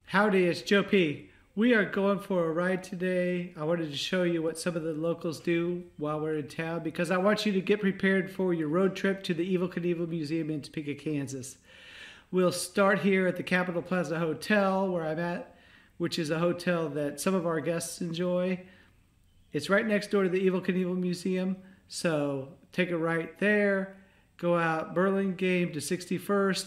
Howdy, it's Joe P. We are going for a ride today. I wanted to show you what some of the locals do while we're in town because I want you to get prepared for your road trip to the Evel Knievel Museum in Topeka, Kansas. We'll start here at the Capital Plaza Hotel where I'm at, which is a hotel that some of our guests enjoy. It's right next door to the Evel Knievel Museum, so take a right there, go out Burlingame to 61st,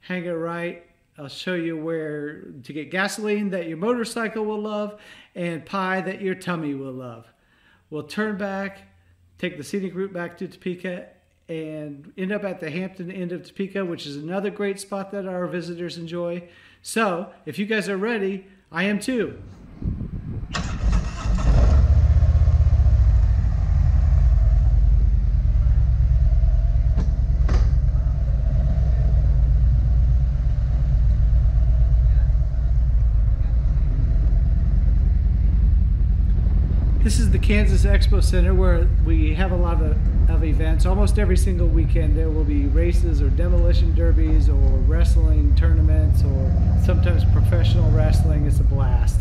hang a right. I'll show you where to get gasoline that your motorcycle will love and pie that your tummy will love. We'll turn back, take the scenic route back to Topeka, and end up at the Hampton Inn of Topeka, which is another great spot that our visitors enjoy. So, if you guys are ready, I am too. This is the Kansas Expo Center where we have a lot of events. Almost every single weekend there will be races or demolition derbies or wrestling tournaments or sometimes professional wrestling. It's a blast.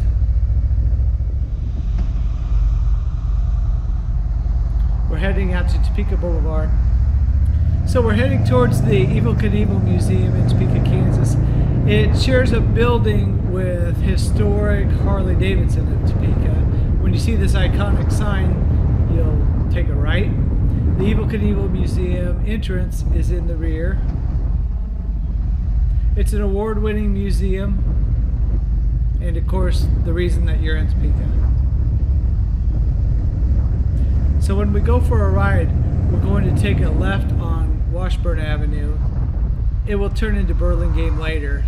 We're heading out to Topeka Boulevard. So we're heading towards the Evel Knievel Museum in Topeka, Kansas. It shares a building with historic Harley Davidson of Topeka. When you see this iconic sign, you'll take a right. The Evel Knievel Museum entrance is in the rear. It's an award-winning museum, and of course, the reason that you're in Topeka. So when we go for a ride, we're going to take a left on Washburn Avenue. It will turn into Burlingame later.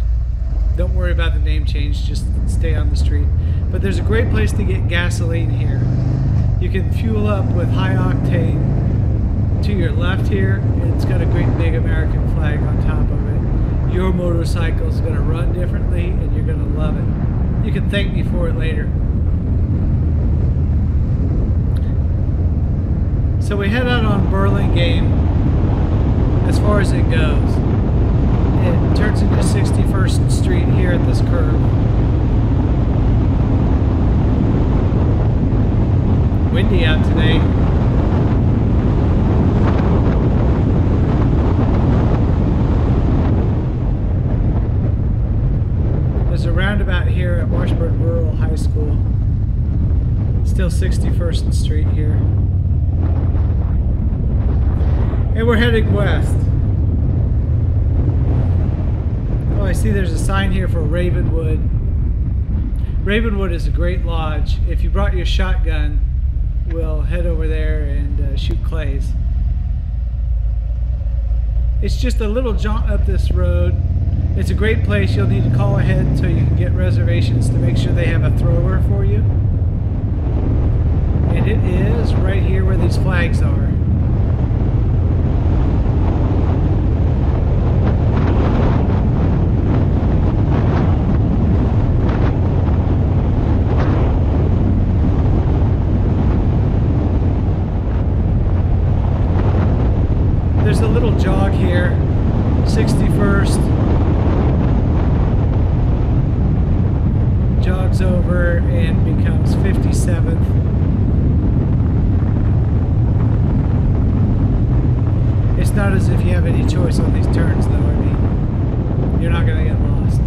Don't worry about the name change, just stay on the street. But there's a great place to get gasoline here. You can fuel up with high octane to your left here, and it's got a great big American flag on top of it. Your motorcycle is going to run differently, and you're going to love it. You can thank me for it later. So we head out on Burlingame as far as it goes. It turns into 61st Street here at this curve. Windy out today. There's a roundabout here at Washburn Rural High School. Still 61st Street here. And we're heading west. Oh, I see there's a sign here for Ravenwood. Ravenwood is a great lodge. If you brought your shotgun, we'll head over there and shoot clays. It's just a little jaunt up this road. It's a great place. You'll need to call ahead so you can get reservations to make sure they have a thrower for you. And it is right here where these flags are. There's a little jog here, 61st, jogs over and becomes 57th. It's not as if you have any choice on these turns though, I mean, you're not going to get lost.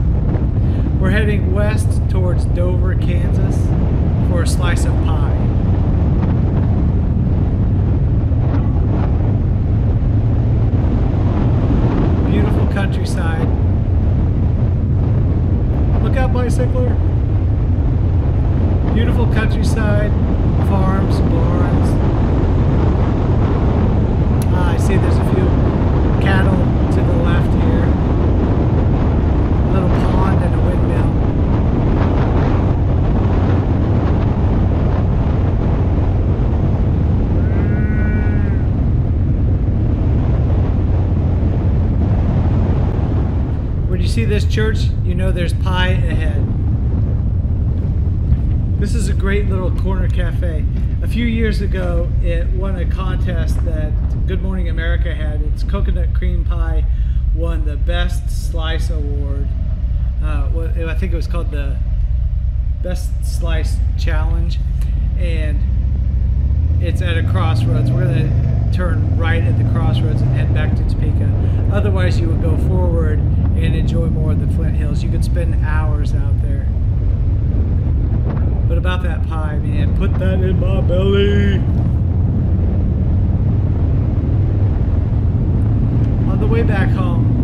We're heading west towards Dover, Kansas for a slice of pie. Countryside. Look out, bicycler. Beautiful countryside, farms, barns. I see there's a few cattle to the left here. A little pond and a windmill. See this church, you know there's pie ahead. This is a great little corner cafe. A few years ago it won a contest that Good Morning America had. Its coconut cream pie won the best slice award. I think it was called the Best Slice Challenge, and it's at a crossroads. We're going to turn right at the crossroads and head back to Topeka. Otherwise, you would go forward and enjoy more of the Flint Hills. You could spend hours out there. But about that pie, man, put that in my belly. On the way back home,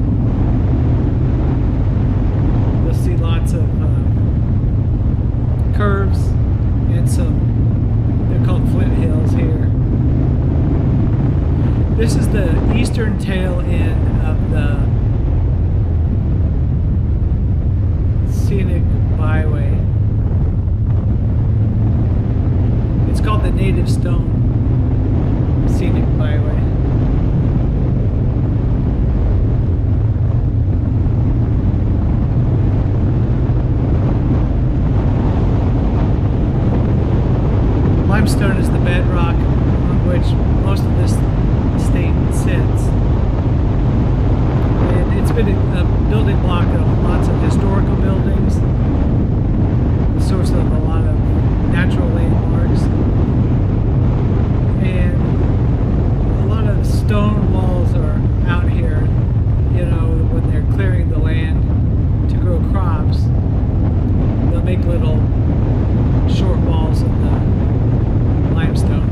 you'll see lots of curves and some, they're called Flint Hills here. This is the eastern tail end of the Scenic Byway. It's called the Native Stone Scenic Byway. Limestone is the bedrock on which most of this state sits. And it's been a building block of lots of historical buildings, the source of a lot of natural landmarks, and a lot of stone walls are out here, you know, when they're clearing the land to grow crops. They'll make little short walls of the limestone.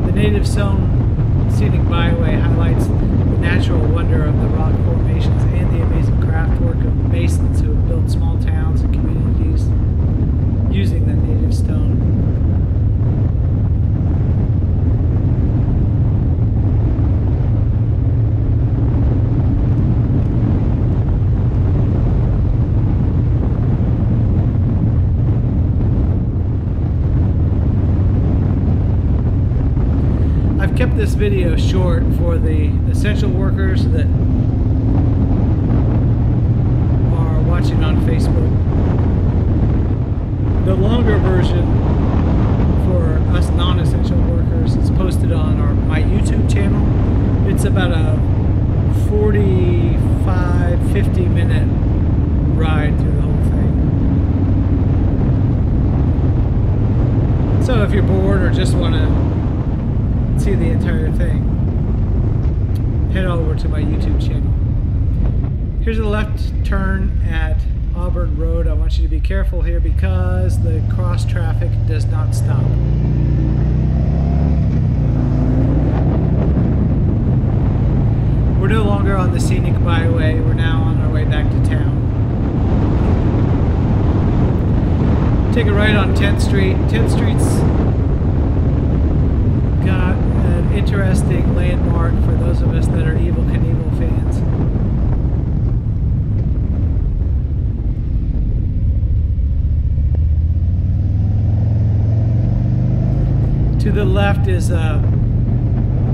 The Native Stone Scenic Byway highlights the natural wonder of the rock formations and the amazing craft work of masons who have built small towns and communities using the native stone. Kept this video short for the essential workers that are watching on Facebook. The longer version for us non-essential workers is posted on my YouTube channel. It's about a 45-50 minute ride through the whole thing. So if you're bored or just want to see the entire thing, head over to my YouTube channel. Here's a left turn at Auburn Road. I want you to be careful here because the cross traffic does not stop. We're no longer on the Scenic Byway. We're now on our way back to town. Take a right on 10th Street. 10th Street's got an interesting landmark for those of us that are Evel Knievel fans. To the left is a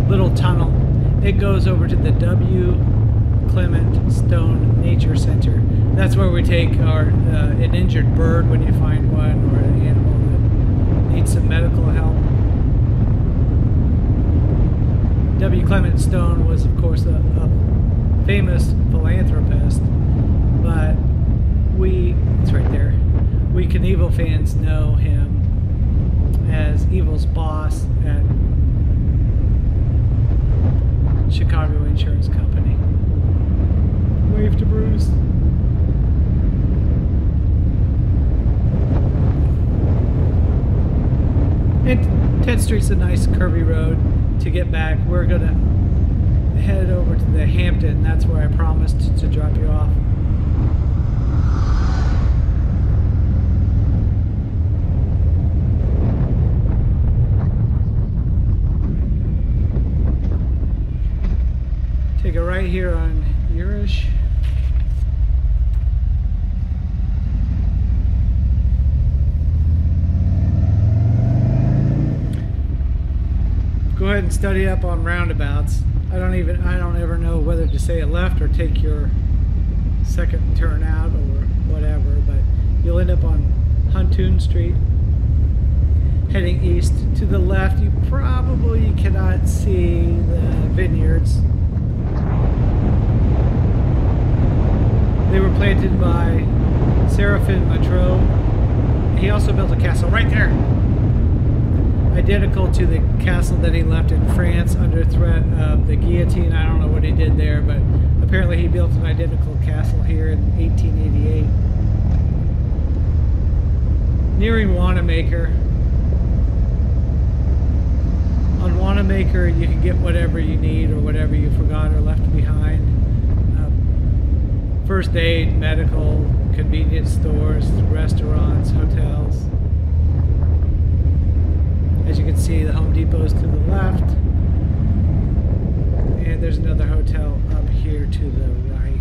little tunnel. It goes over to the W. Clement Stone Nature Center. That's where we take an injured bird when you find one, or an animal that needs some medical help. W. Clement Stone was, of course, a famous philanthropist, but it's right there, we Knievel fans know him as Evel's boss at Chicago Insurance Company. Wave to Bruce. And 10th Street's a nice curvy road to get back. We're gonna head over to the Hampton. That's where I promised to drop you off. Take a right here on Urish. Go ahead and study up on roundabouts. I don't ever know whether to say a left or take your second turn out or whatever, but you'll end up on Huntoon Street heading east. To the left, you probably cannot see the vineyards. painted by Seraphim Matro. He also built a castle right there, identical to the castle that he left in France under threat of the guillotine. I don't know what he did there, but apparently he built an identical castle here in 1888. Nearing Wanamaker. On Wanamaker, you can get whatever you need or whatever you forgot or left behind. First aid, medical, convenience stores, restaurants, hotels. As you can see, the Home Depot's to the left. And there's another hotel up here to the right.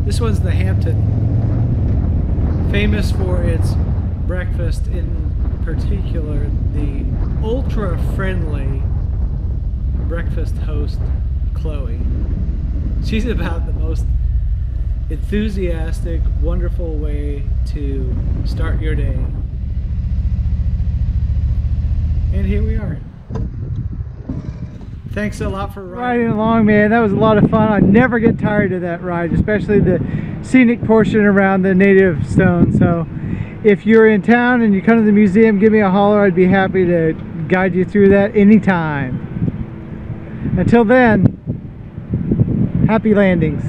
This one's the Hampton, famous for its breakfast, in particular the ultra-friendly breakfast host, Chloe. She's about the most enthusiastic, wonderful way to start your day. And here we are. Thanks a lot for riding along, man. That was a lot of fun. I never get tired of that ride, especially the scenic portion around the Native Stone. So if you're in town and you come to the museum, give me a holler. I'd be happy to guide you through that anytime. Until then, happy landings.